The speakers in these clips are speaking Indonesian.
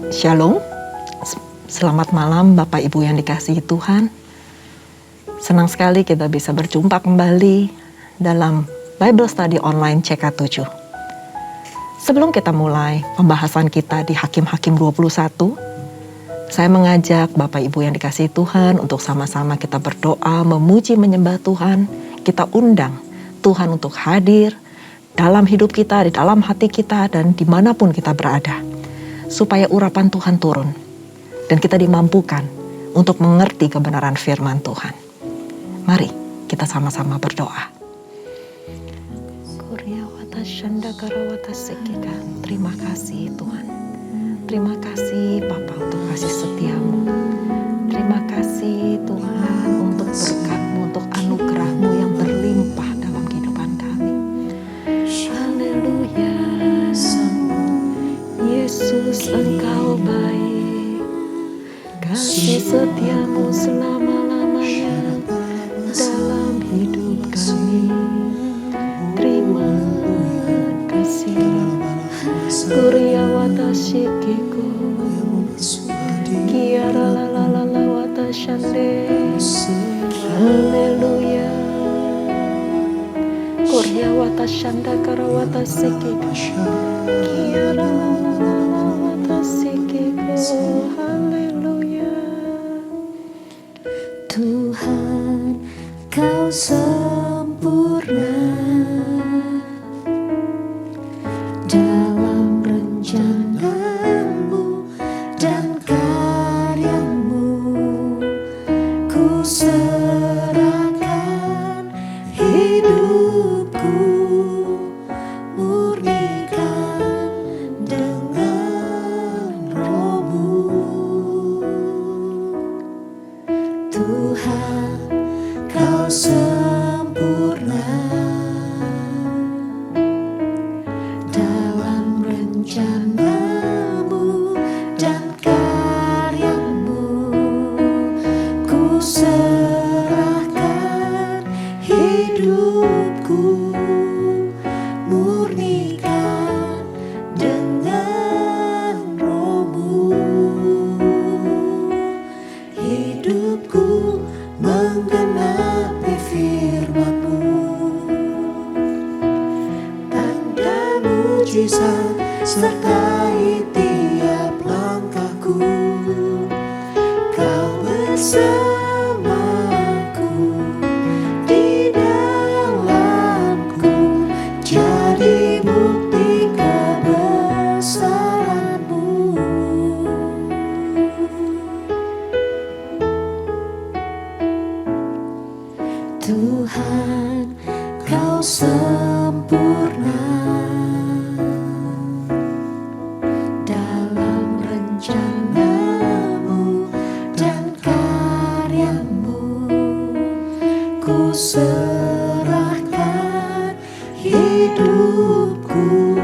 Shalom, selamat malam Bapak Ibu yang dikasihi Tuhan. Senang sekali kita bisa berjumpa kembali dalam Bible Study Online CK7. Sebelum kita mulai pembahasan kita di Hakim-Hakim 21, saya mengajak Bapak Ibu yang dikasihi Tuhan untuk sama-sama kita berdoa, memuji, menyembah Tuhan. Kita undang Tuhan untuk hadir dalam hidup kita, di dalam hati kita, dan dimanapun kita berada. Supaya urapan Tuhan turun dan kita dimampukan untuk mengerti kebenaran firman Tuhan. Mari kita sama-sama berdoa. Terima kasih Tuhan. Terima kasih Bapa untuk kasih setiamu. Terima kasih Tuhan untuk berkat-Mu, untuk anugerah-Mu yang berlimpah dalam kehidupan kami. Haleluya. Yesus, Engkau baik, kasih setiamu selama-lamanya dalam hidup kami. Terima kasih. Kuria watashikiku, kiara la watashande. Haleluya. Kuria watashanda kara watasikiku, kiara haleluya. Tuhan, Kau sempurna dalam rencana-Mu dan karya-Mu. Ku serahkan hidupku, murnikan dengan Roh-Mu. Tuhan, Kau sempurna dalam rencana-Mu dan karya-Mu. Ku serahkan hidupku, murnikan dengan Roh-Mu. Hidupku menggenapi firman-Mu, tanda mujizat sertai tiap langkahku. Kau bersamaku, di dalamku, jadi bukti kebesaran-Mu. Tuhan, Kau sempurna dalam rencana-Mu dan karya-Mu. Ku serahkan hidupku,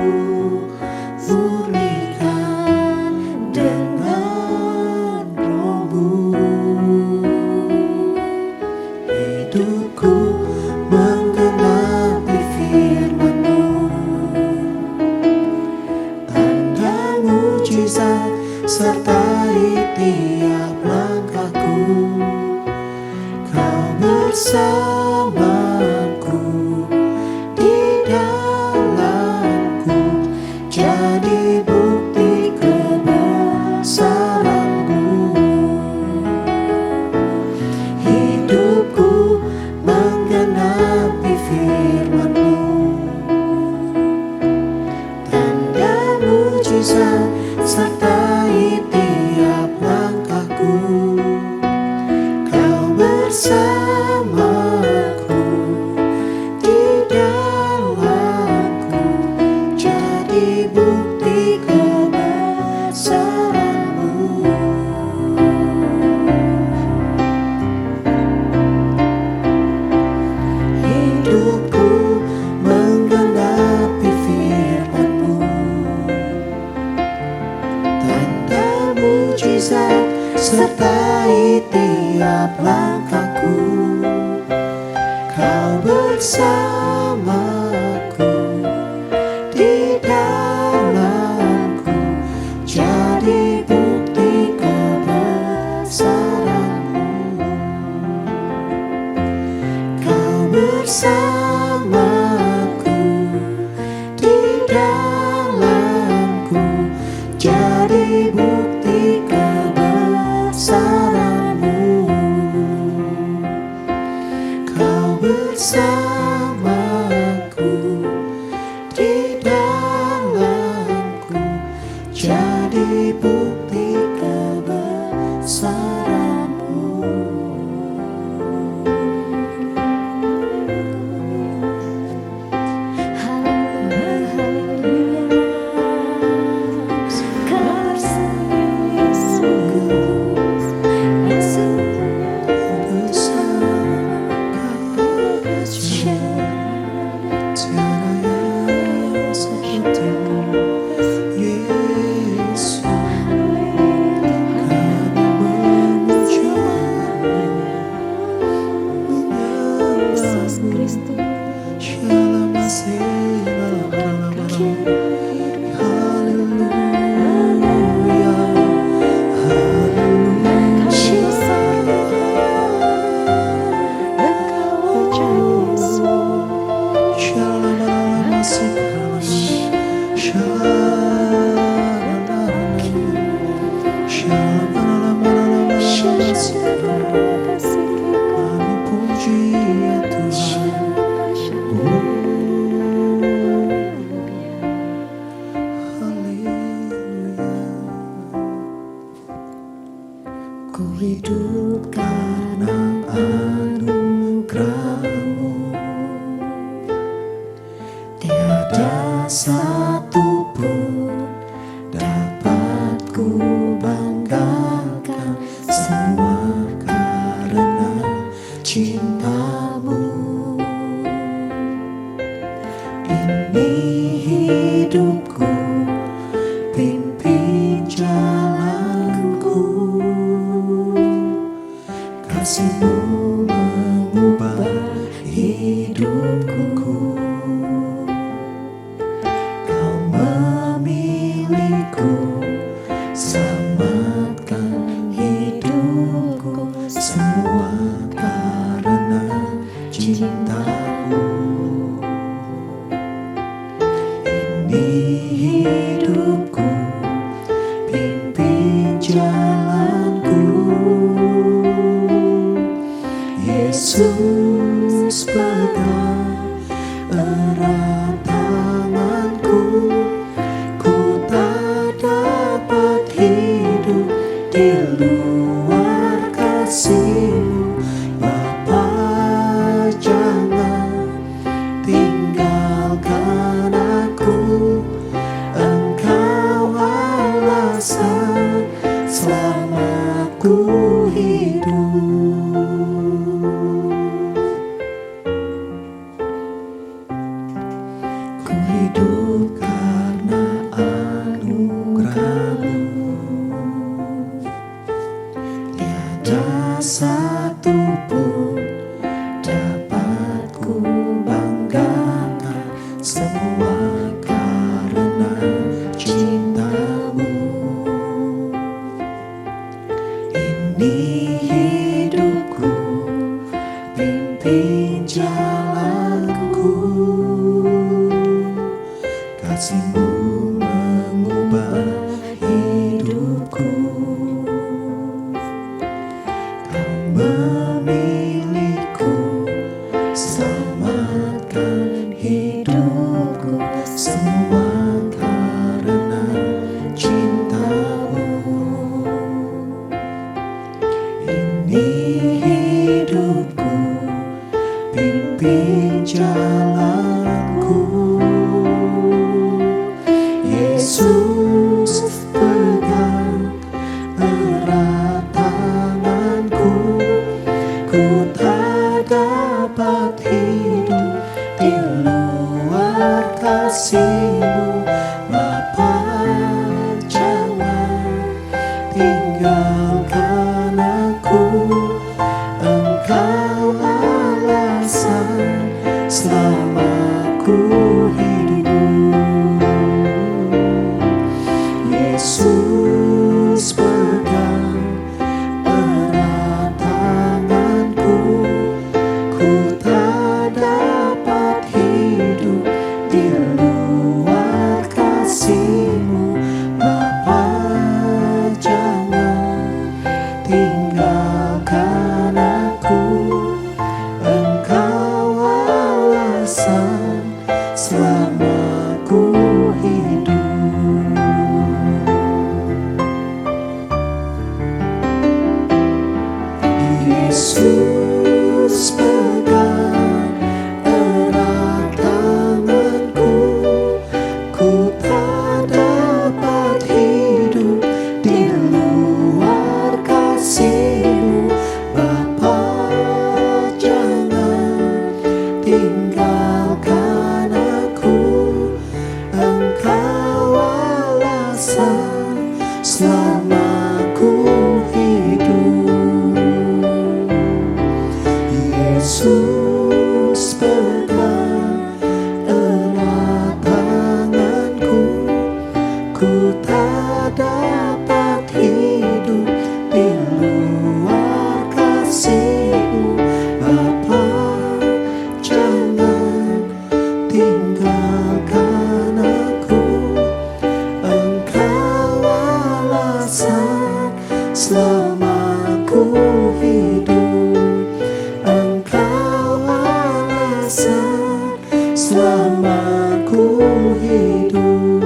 murnikan dengan Roh-Mu. Hidupku menggenapi firman-Mu, tanda mujizat sertai tiap langkahku. Kau bersamaku, di dalamku, jadi bukti kebesaran-Mu. Hidupku menggenapi firman-Mu, tanda mujizat sertai tiap langkahku. Kau bersamaku, di dalamku, jadi bukti kebesaran-Mu. Hidupku menggenapi firman-Mu, tanda mujizat sertai tiap langkahku. Kau bersamaku, di dalamku, jadi jadi bukti kebesaran-Mu. Ku hidup karena anugerah-Mu. Tiada satu pun dapat ku banggakan, semua karena cinta-Mu. Ini hidupku, pimpin jalanku. Kasih-Mu mengubah hidupku. Kau memilihku, selamatkan hidupku. Semua karena cinta-Mu. Ini hidupku, pimpin jalanku. Yesus pegang erat tanganku. Ku tak dapat hidup di luar kasih-Mu. Bapa, jangan tinggalkan aku. Engkau alasan selamatku hidup. Ku hidup karena anugerah-Mu. Tiada satu pun dapat ku banggakan, semua karena cinta-Mu. Ini hidupku, pimpin jalanku. Kasih-Mu mengubah hidupku. Kau memilihku, selamatkan hidupku. Semua karena cinta-Mu. Ini hidupku, pimpin jalanku. Yesus pegang erat tanganku. Ku tak dapat hidup di luar kasih-Mu. Bapa, jangan tinggalkan aku. Engkau alasan selamatku hidup. Yesus pegang erat tanganku. Ku tak dapat hidup di luar kasih-Mu. Bapa, jangan tinggalkan aku. Engkau alasan selamatku hidup. selama ku hidup. Yesus pegang erat tanganku, ku tak dapat hidup di luar kasih-Mu. Bapa, jangan tinggalkan aku, Engkau alasan selama ku hidup, Engkau alasan selama ku hidup,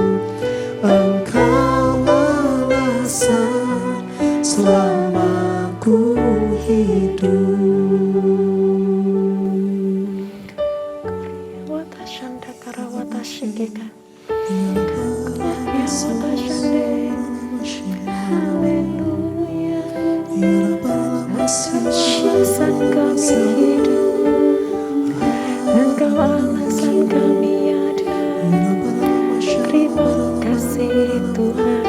Engkau alasan selama ku hidup. Watashanda karawatashikika. Haleluya. Alasan kami hidup, Engkau alasan kami ada. Terima kasih Tuhan,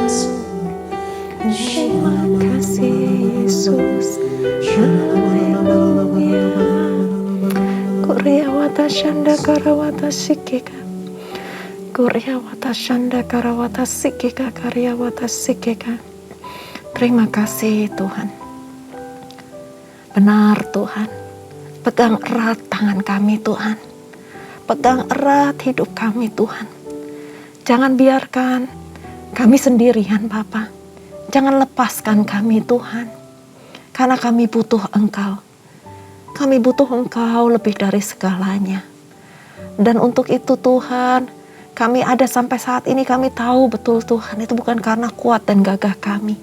terima kasih Yesus. Haleluya. Korea watashanda karawata sikika. Korea watashanda karawata sikika karya wata sikika. Terima kasih Tuhan. Benar Tuhan. Pegang erat tangan kami Tuhan. Pegang erat hidup kami Tuhan. Jangan biarkan kami sendirian Bapa. Jangan lepaskan kami Tuhan. Karena kami butuh Engkau. Kami butuh Engkau lebih dari segalanya. Dan untuk itu Tuhan, kami ada sampai saat ini, kami tahu betul Tuhan, itu bukan karena kuat dan gagah kami.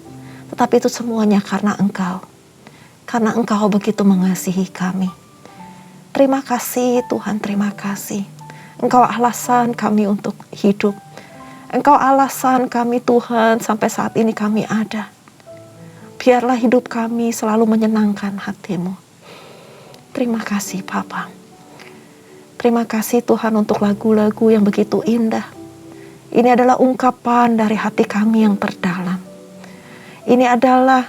Tetapi itu semuanya karena Engkau. Karena Engkau begitu mengasihi kami. Terima kasih Tuhan, terima kasih. Engkau alasan kami untuk hidup. Engkau alasan kami Tuhan, sampai saat ini kami ada. Biarlah hidup kami selalu menyenangkan hati-Mu. Terima kasih Bapa. Terima kasih Tuhan untuk lagu-lagu yang begitu indah. Ini adalah ungkapan dari hati kami yang terdalam. Ini adalah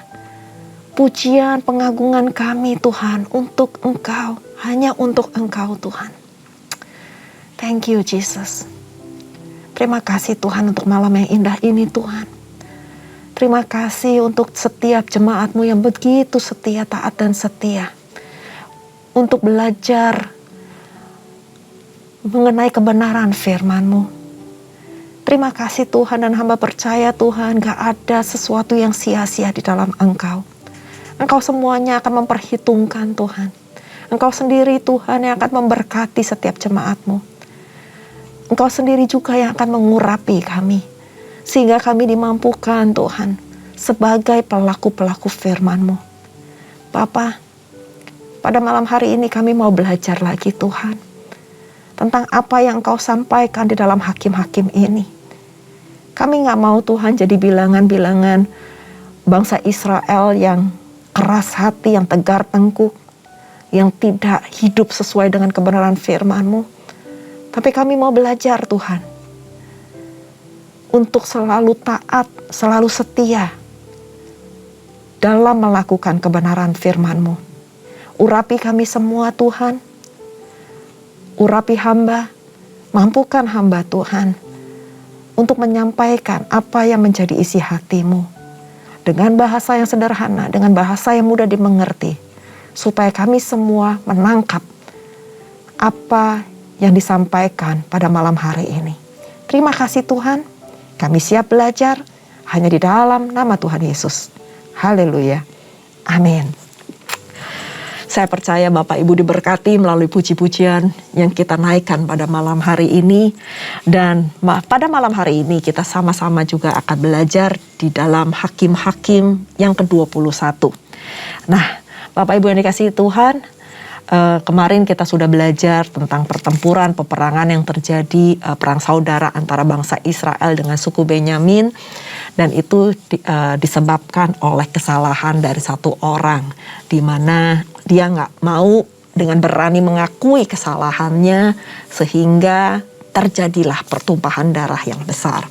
pujian pengagungan kami Tuhan untuk Engkau. Hanya untuk Engkau Tuhan. Thank you Jesus. Terima kasih Tuhan untuk malam yang indah ini Tuhan. Terima kasih untuk setiap jemaat-Mu yang begitu setia, taat dan setia. Untuk belajar mengenai kebenaran firman-Mu. Terima kasih Tuhan, dan hamba percaya Tuhan, gak ada sesuatu yang sia-sia di dalam Engkau. Engkau semuanya akan memperhitungkan Tuhan. Engkau sendiri Tuhan yang akan memberkati setiap jemaat-Mu. Engkau sendiri juga yang akan mengurapi kami. Sehingga kami dimampukan Tuhan sebagai pelaku-pelaku firman-Mu. Bapa, pada malam hari ini kami mau belajar lagi Tuhan. Tentang apa yang Engkau sampaikan di dalam hakim-hakim ini. Kami gak mau Tuhan jadi bilangan-bilangan bangsa Israel yang keras hati, yang tegar tengkuk, yang tidak hidup sesuai dengan kebenaran firman-Mu. Tapi kami mau belajar Tuhan, untuk selalu taat, selalu setia dalam melakukan kebenaran firman-Mu. Urapi kami semua Tuhan, urapi hamba, mampukan hamba Tuhan untuk menyampaikan apa yang menjadi isi hati-Mu dengan bahasa yang sederhana, dengan bahasa yang mudah dimengerti, supaya kami semua menangkap apa yang disampaikan pada malam hari ini. Terima kasih Tuhan, kami siap belajar hanya di dalam nama Tuhan Yesus. Haleluya, amin. Saya percaya Bapak Ibu diberkati melalui puji-pujian yang kita naikkan pada malam hari ini. Dan pada malam hari ini kita sama-sama juga akan belajar di dalam Hakim-Hakim yang ke-21. Nah, Bapak Ibu yang dikasihi Tuhan, kemarin kita sudah belajar tentang pertempuran, peperangan yang terjadi, perang saudara antara bangsa Israel dengan suku Benyamin. Dan itu disebabkan oleh kesalahan dari satu orang, di mana dia nggak mau dengan berani mengakui kesalahannya, sehingga terjadilah pertumpahan darah yang besar.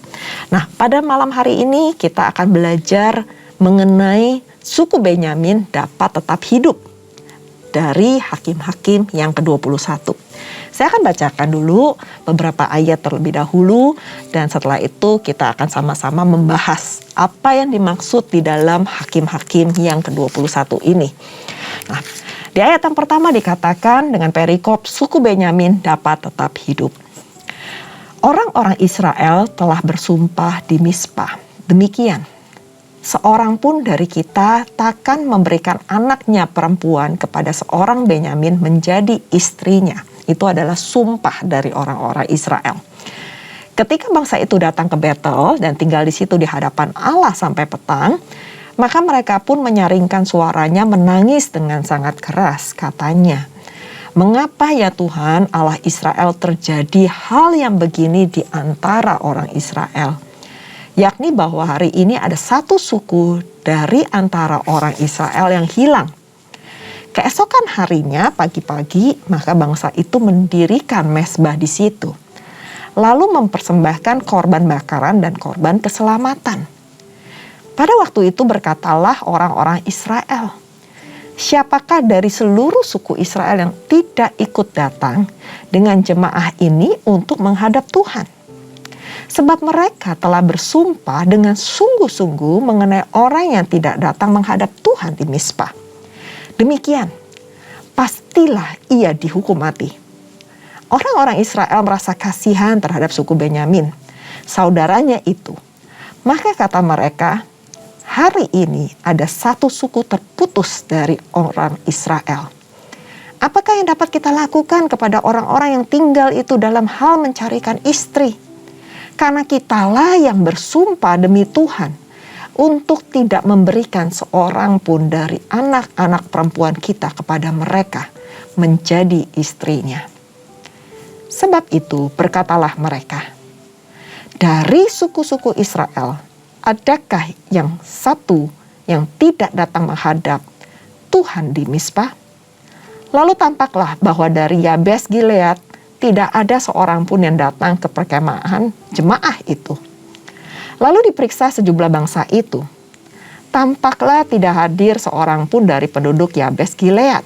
Nah, pada malam hari ini kita akan belajar mengenai suku Benyamin dapat tetap hidup dari Hakim-Hakim yang ke-21. Saya akan bacakan dulu beberapa ayat terlebih dahulu, dan setelah itu kita akan sama-sama membahas apa yang dimaksud di dalam Hakim-Hakim yang ke-21 ini. Nah, di ayat yang pertama dikatakan dengan perikop suku Benyamin dapat tetap hidup. Orang-orang Israel telah bersumpah di Mizpah, demikian, seorang pun dari kita takkan memberikan anaknya perempuan kepada seorang Benyamin menjadi istrinya. Itu adalah sumpah dari orang-orang Israel. Ketika bangsa itu datang ke Betel dan tinggal di situ di hadapan Allah sampai petang, maka mereka pun menyaringkan suaranya menangis dengan sangat keras, katanya, "Mengapa ya Tuhan Allah Israel terjadi hal yang begini di antara orang Israel? Yakni bahwa hari ini ada satu suku dari antara orang Israel yang hilang." Keesokan harinya pagi-pagi maka bangsa itu mendirikan mezbah di situ, lalu mempersembahkan korban bakaran dan korban keselamatan. Pada waktu itu berkatalah orang-orang Israel, "Siapakah dari seluruh suku Israel yang tidak ikut datang dengan jemaah ini untuk menghadap Tuhan? Sebab mereka telah bersumpah dengan sungguh-sungguh mengenai orang yang tidak datang menghadap Tuhan di Mizpah. Demikian, pastilah ia dihukum mati." Orang-orang Israel merasa kasihan terhadap suku Benyamin, saudaranya itu. Maka kata mereka, "Hari ini ada satu suku terputus dari orang Israel. Apakah yang dapat kita lakukan kepada orang-orang yang tinggal itu dalam hal mencarikan istri? Karena kitalah yang bersumpah demi Tuhan untuk tidak memberikan seorang pun dari anak-anak perempuan kita kepada mereka menjadi istrinya." Sebab itu berkatalah mereka, "Dari suku-suku Israel, adakah yang satu yang tidak datang menghadap Tuhan di Mizpah?" Lalu tampaklah bahwa dari Yabes Gilead tidak ada seorang pun yang datang ke perkemahan jemaah itu. Lalu diperiksa sejumlah bangsa itu. Tampaklah tidak hadir seorang pun dari penduduk Yabes Gilead.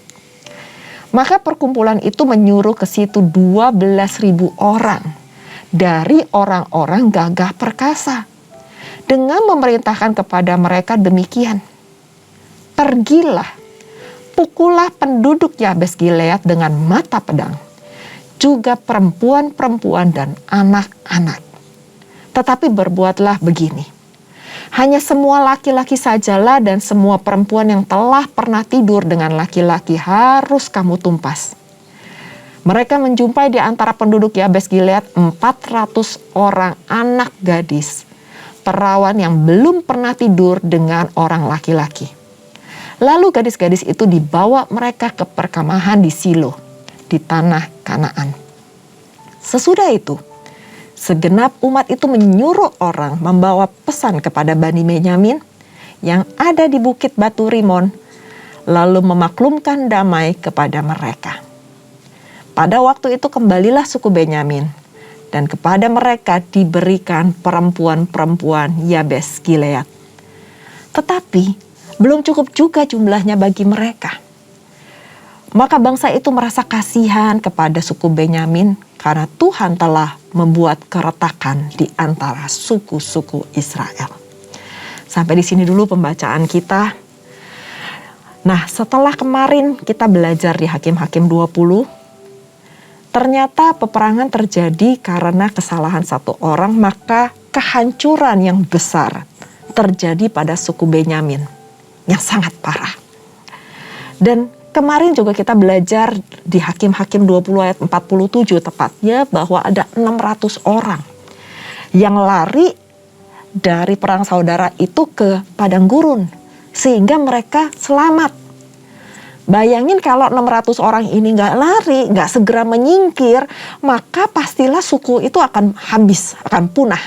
Maka perkumpulan itu menyuruh ke situ 12.000 orang dari orang-orang gagah perkasa, dengan memerintahkan kepada mereka demikian, "Pergilah, pukullah penduduk Yabes Gilead dengan mata pedang, juga perempuan-perempuan dan anak-anak. Tetapi berbuatlah begini, hanya semua laki-laki sajalah dan semua perempuan yang telah pernah tidur dengan laki-laki harus kamu tumpas." Mereka menjumpai di antara penduduk Yabes Gilead 400 orang anak gadis, perawan yang belum pernah tidur dengan orang laki-laki. Lalu gadis-gadis itu dibawa mereka ke perkemahan di Silo, di tanah Kanaan. Sesudah itu, segenap umat itu menyuruh orang membawa pesan kepada Bani Benyamin yang ada di bukit Batu Rimon, lalu memaklumkan damai kepada mereka. Pada waktu itu kembalilah suku Benyamin, dan kepada mereka diberikan perempuan-perempuan Yabes Gilead. Tetapi belum cukup juga jumlahnya bagi mereka. Maka bangsa itu merasa kasihan kepada suku Benyamin karena Tuhan telah membuat keretakan di antara suku-suku Israel. Sampai di sini dulu pembacaan kita. Nah, setelah kemarin kita belajar di Hakim-Hakim 20, ternyata peperangan terjadi karena kesalahan satu orang, maka kehancuran yang besar terjadi pada suku Benyamin yang sangat parah. Dan kemarin juga kita belajar di Hakim-Hakim 20 ayat 47 tepatnya bahwa ada 600 orang yang lari dari perang saudara itu ke padang gurun sehingga mereka selamat. Bayangin kalau 600 orang ini nggak lari, nggak segera menyingkir, maka pastilah suku itu akan habis, akan punah.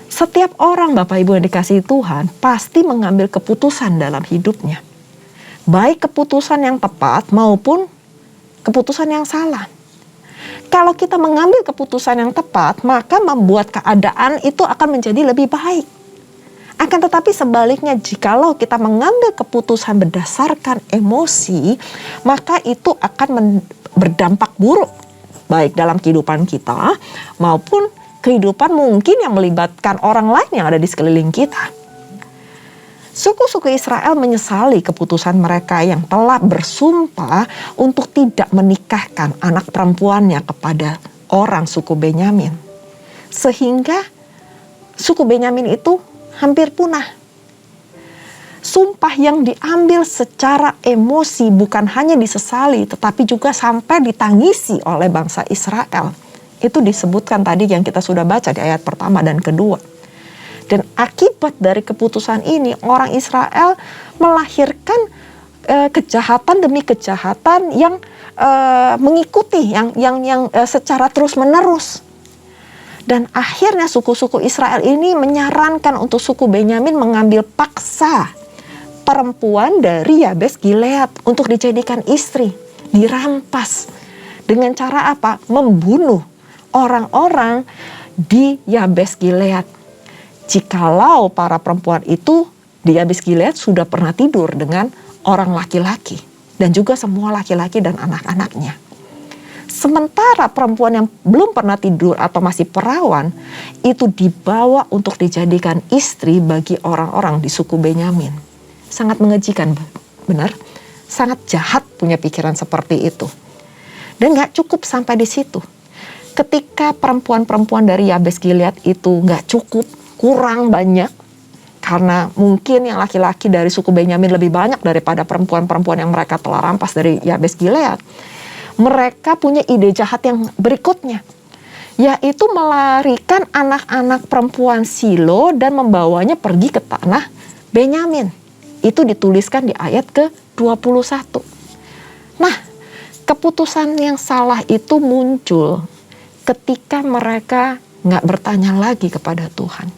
Setiap orang Bapak Ibu yang dikasihi Tuhan pasti mengambil keputusan dalam hidupnya. Baik keputusan yang tepat maupun keputusan yang salah. Kalau kita mengambil keputusan yang tepat, maka membuat keadaan itu akan menjadi lebih baik. Akan tetapi sebaliknya, jikalau kita mengambil keputusan berdasarkan emosi, maka itu akan berdampak buruk, baik dalam kehidupan kita maupun kehidupan mungkin yang melibatkan orang lain yang ada di sekeliling kita. Suku-suku Israel menyesali keputusan mereka yang telah bersumpah untuk tidak menikahkan anak perempuannya kepada orang suku Benyamin. Sehingga suku Benyamin itu hampir punah. Sumpah yang diambil secara emosi bukan hanya disesali, tetapi juga sampai ditangisi oleh bangsa Israel. Itu disebutkan tadi yang kita sudah baca di ayat pertama dan kedua. Dan akibat dari keputusan ini, orang Israel melahirkan kejahatan demi kejahatan yang mengikuti, yang secara terus-menerus. Dan akhirnya suku-suku Israel ini menyarankan untuk suku Benyamin mengambil paksa perempuan dari Yabes Gilead untuk dijadikan istri, dirampas. Dengan cara apa? Membunuh orang-orang di Yabes Gilead. Jikalau para perempuan itu di Yabes Gilead sudah pernah tidur dengan orang laki-laki dan juga semua laki-laki dan anak-anaknya. Sementara perempuan yang belum pernah tidur atau masih perawan itu dibawa untuk dijadikan istri bagi orang-orang di suku Benyamin. Sangat mengejikan, benar? Sangat jahat punya pikiran seperti itu. Dan gak cukup sampai di situ. Ketika perempuan-perempuan dari Yabes Gilead itu gak cukup, kurang banyak, karena mungkin yang laki-laki dari suku Benyamin lebih banyak daripada perempuan-perempuan yang mereka telah rampas dari Yabes Gilead. Mereka punya ide jahat yang berikutnya, yaitu melarikan anak-anak perempuan Silo dan membawanya pergi ke tanah Benyamin. Itu dituliskan di ayat ke-21. Nah, keputusan yang salah itu muncul ketika mereka nggak bertanya lagi kepada Tuhan.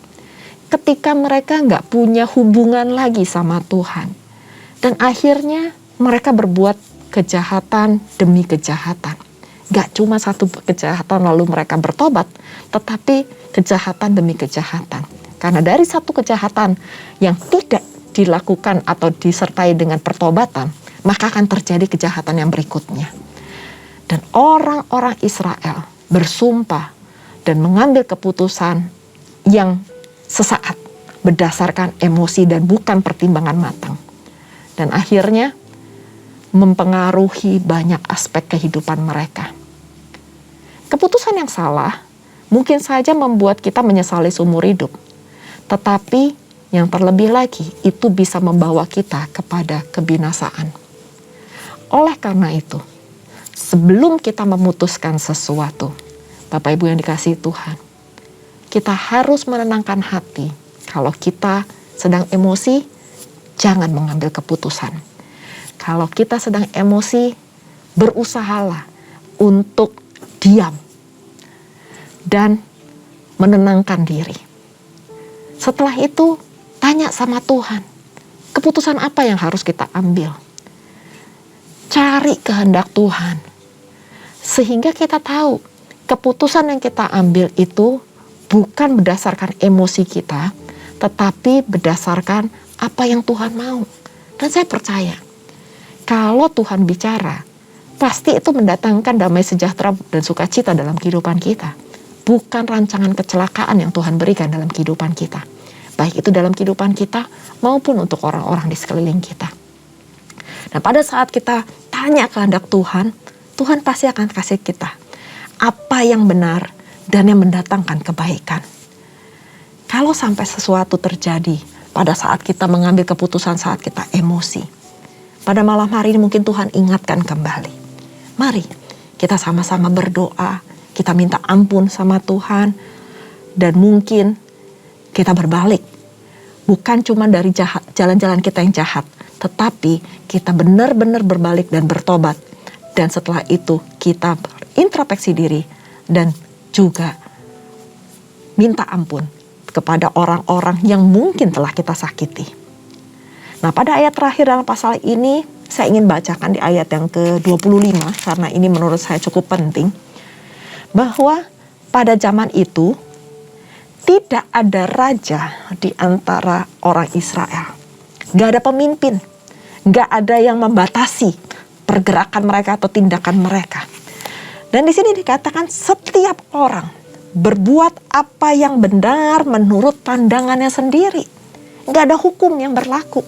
Ketika mereka nggak punya hubungan lagi sama Tuhan. Dan akhirnya mereka berbuat kejahatan demi kejahatan. Gak cuma satu kejahatan lalu mereka bertobat, tetapi kejahatan demi kejahatan. Karena dari satu kejahatan yang tidak dilakukan atau disertai dengan pertobatan, maka akan terjadi kejahatan yang berikutnya. Dan orang-orang Israel bersumpah dan mengambil keputusan yang sesaat berdasarkan emosi dan bukan pertimbangan matang. Dan akhirnya mempengaruhi banyak aspek kehidupan mereka. Keputusan yang salah mungkin saja membuat kita menyesali seumur hidup. Tetapi yang terlebih lagi itu bisa membawa kita kepada kebinasaan. Oleh karena itu, sebelum kita memutuskan sesuatu, Bapak Ibu yang dikasihi Tuhan, kita harus menenangkan hati. Kalau kita sedang emosi, jangan mengambil keputusan. Kalau kita sedang emosi, berusahalah untuk diam dan menenangkan diri. Setelah itu, tanya sama Tuhan, keputusan apa yang harus kita ambil? Cari kehendak Tuhan, sehingga kita tahu keputusan yang kita ambil itu bukan berdasarkan emosi kita, tetapi berdasarkan apa yang Tuhan mau. Dan saya percaya, kalau Tuhan bicara, pasti itu mendatangkan damai sejahtera dan sukacita dalam kehidupan kita. Bukan rancangan kecelakaan yang Tuhan berikan dalam kehidupan kita. Baik itu dalam kehidupan kita maupun untuk orang-orang di sekeliling kita. Dan pada saat kita tanya kehendak Tuhan, Tuhan pasti akan kasih kita apa yang benar dan yang mendatangkan kebaikan. Kalau sampai sesuatu terjadi pada saat kita mengambil keputusan saat kita emosi, pada malam hari ini mungkin Tuhan ingatkan kembali. Mari kita sama-sama berdoa, kita minta ampun sama Tuhan, dan mungkin kita berbalik. Bukan cuma dari jalan-jalan kita yang jahat, tetapi kita benar-benar berbalik dan bertobat. Dan setelah itu kita introspeksi diri dan juga minta ampun kepada orang-orang yang mungkin telah kita sakiti. Nah, pada ayat terakhir dalam pasal ini, saya ingin bacakan di ayat yang ke-25, karena ini menurut saya cukup penting. bahwa pada zaman itu tidak ada raja di antara orang Israel. Gak ada pemimpin, gak ada yang membatasi pergerakan mereka atau tindakan mereka. Dan di sini dikatakan setiap orang berbuat apa yang benar menurut pandangannya sendiri. Gak ada hukum yang berlaku,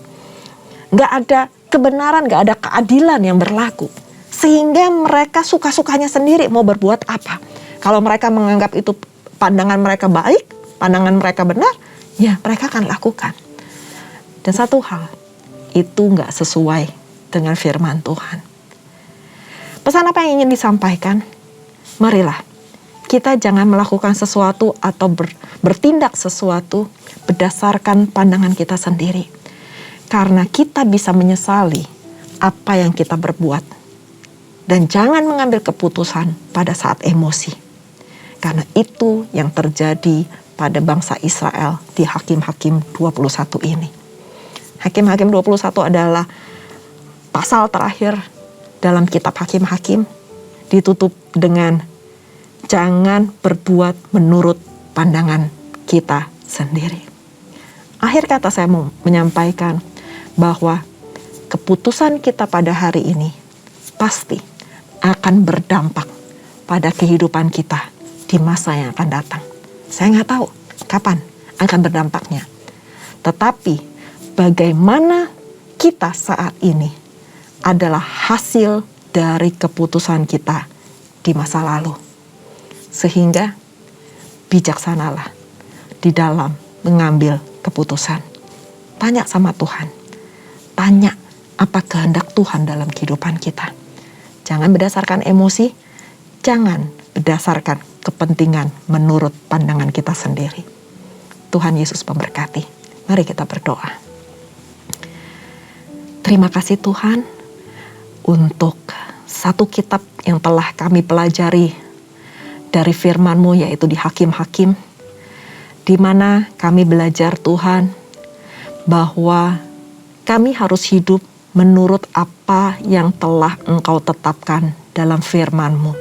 gak ada kebenaran, gak ada keadilan yang berlaku. Sehingga mereka suka-sukanya sendiri mau berbuat apa. Kalau mereka menganggap itu pandangan mereka baik, pandangan mereka benar, ya mereka akan lakukan. Dan satu hal, itu gak sesuai dengan firman Tuhan. Pesan apa yang ingin disampaikan? Marilah, kita jangan melakukan sesuatu atau bertindak sesuatu berdasarkan pandangan kita sendiri. Karena kita bisa menyesali apa yang kita berbuat. Dan jangan mengambil keputusan pada saat emosi. Karena itu yang terjadi pada bangsa Israel di Hakim-Hakim 21 ini. Hakim-Hakim 21 adalah pasal terakhir dalam kitab Hakim-Hakim, ditutup dengan jangan berbuat menurut pandangan kita sendiri. Akhir kata saya mau menyampaikan bahwa keputusan kita pada hari ini pasti akan berdampak pada kehidupan kita di masa yang akan datang. Saya nggak tahu kapan akan berdampaknya. Tetapi bagaimana kita saat ini adalah hasil dari keputusan kita di masa lalu. Sehingga bijaksanalah di dalam mengambil keputusan. Tanya sama Tuhan. Tanya apa kehendak Tuhan dalam kehidupan kita. Jangan berdasarkan emosi, jangan berdasarkan kepentingan menurut pandangan kita sendiri. Tuhan Yesus memberkati. Mari kita berdoa. Terima kasih Tuhan untuk satu kitab yang telah kami pelajari dari firman-Mu, yaitu di Hakim-Hakim, di mana kami belajar Tuhan bahwa kami harus hidup menurut apa yang telah Engkau tetapkan dalam firman-Mu.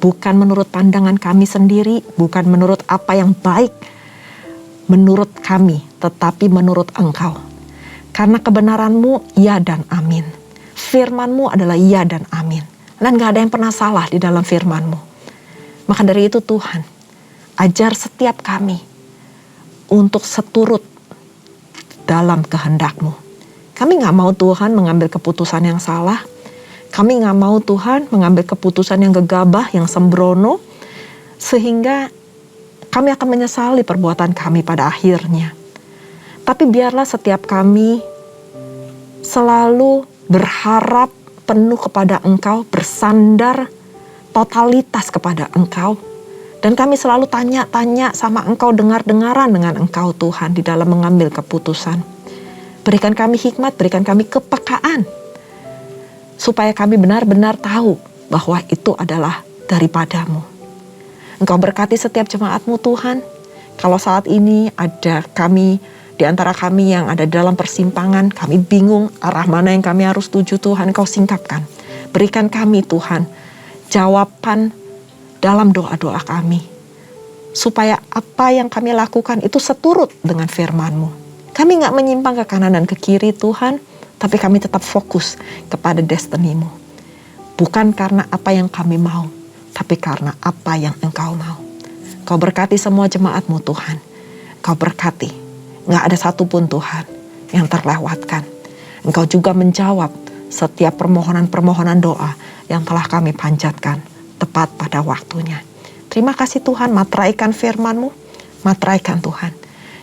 Bukan menurut pandangan kami sendiri, bukan menurut apa yang baik menurut kami, tetapi menurut Engkau. Karena kebenaran-Mu ya dan amin. Firman-Mu adalah ya dan amin. Dan gak ada yang pernah salah di dalam firman-Mu. Maka dari itu Tuhan, ajar setiap kami untuk seturut dalam kehendak-Mu. Kami gak mau Tuhan mengambil keputusan yang salah. Kami gak mau Tuhan mengambil keputusan yang gegabah, yang sembrono. Sehingga kami akan menyesali perbuatan kami pada akhirnya. Tapi biarlah setiap kami selalu berharap penuh kepada Engkau, bersandar totalitas kepada Engkau. Dan kami selalu tanya-tanya sama Engkau, dengar-dengaran dengan Engkau Tuhan di dalam mengambil keputusan. Berikan kami hikmat, berikan kami kepekaan. Supaya kami benar-benar tahu bahwa itu adalah daripada-Mu. Engkau berkati setiap jemaat-Mu Tuhan. Kalau saat ini ada kami, di antara kami yang ada dalam persimpangan, kami bingung arah mana yang kami harus tuju Tuhan, Engkau singkapkan. Berikan kami Tuhan jawaban dalam doa-doa kami. Supaya apa yang kami lakukan itu seturut dengan firman-Mu. Kami gak menyimpang ke kanan dan ke kiri Tuhan, tapi kami tetap fokus kepada destiny-Mu. Bukan karena apa yang kami mau, tapi karena apa yang Engkau mau. Kau berkati semua jemaat-Mu Tuhan. Kau berkati. Gak ada satupun Tuhan yang terlewatkan. Engkau juga menjawab setiap permohonan-permohonan doa yang telah kami panjatkan tepat pada waktunya. Terima kasih Tuhan, materaikan firman-Mu, materaikan Tuhan.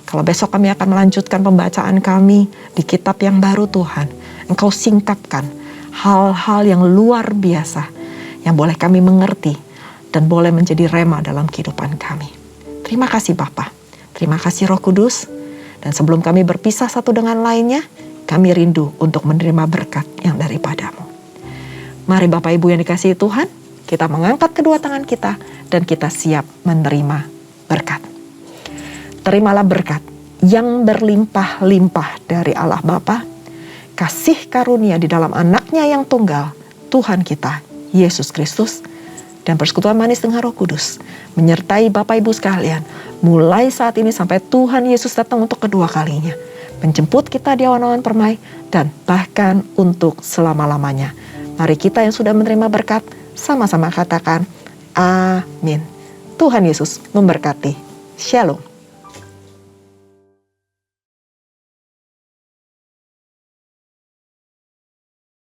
Kalau besok kami akan melanjutkan pembacaan kami di kitab yang baru Tuhan, Engkau singkapkan hal-hal yang luar biasa yang boleh kami mengerti dan boleh menjadi rema dalam kehidupan kami. Terima kasih Bapa, terima kasih Roh Kudus. Dan sebelum kami berpisah satu dengan lainnya, kami rindu untuk menerima berkat yang daripada-Mu. Mari Bapak Ibu yang dikasihi Tuhan, kita mengangkat kedua tangan kita dan kita siap menerima berkat. Terimalah berkat yang berlimpah-limpah dari Allah Bapa, kasih karunia di dalam anaknya yang tunggal, Tuhan kita, Yesus Kristus, dan persekutuan manis dengan Roh Kudus menyertai Bapak Ibu sekalian mulai saat ini sampai Tuhan Yesus datang untuk kedua kalinya, menjemput kita di awan-awan permai dan bahkan untuk selama-lamanya. Mari kita yang sudah menerima berkat sama-sama katakan amin. Tuhan Yesus memberkati. Shalom.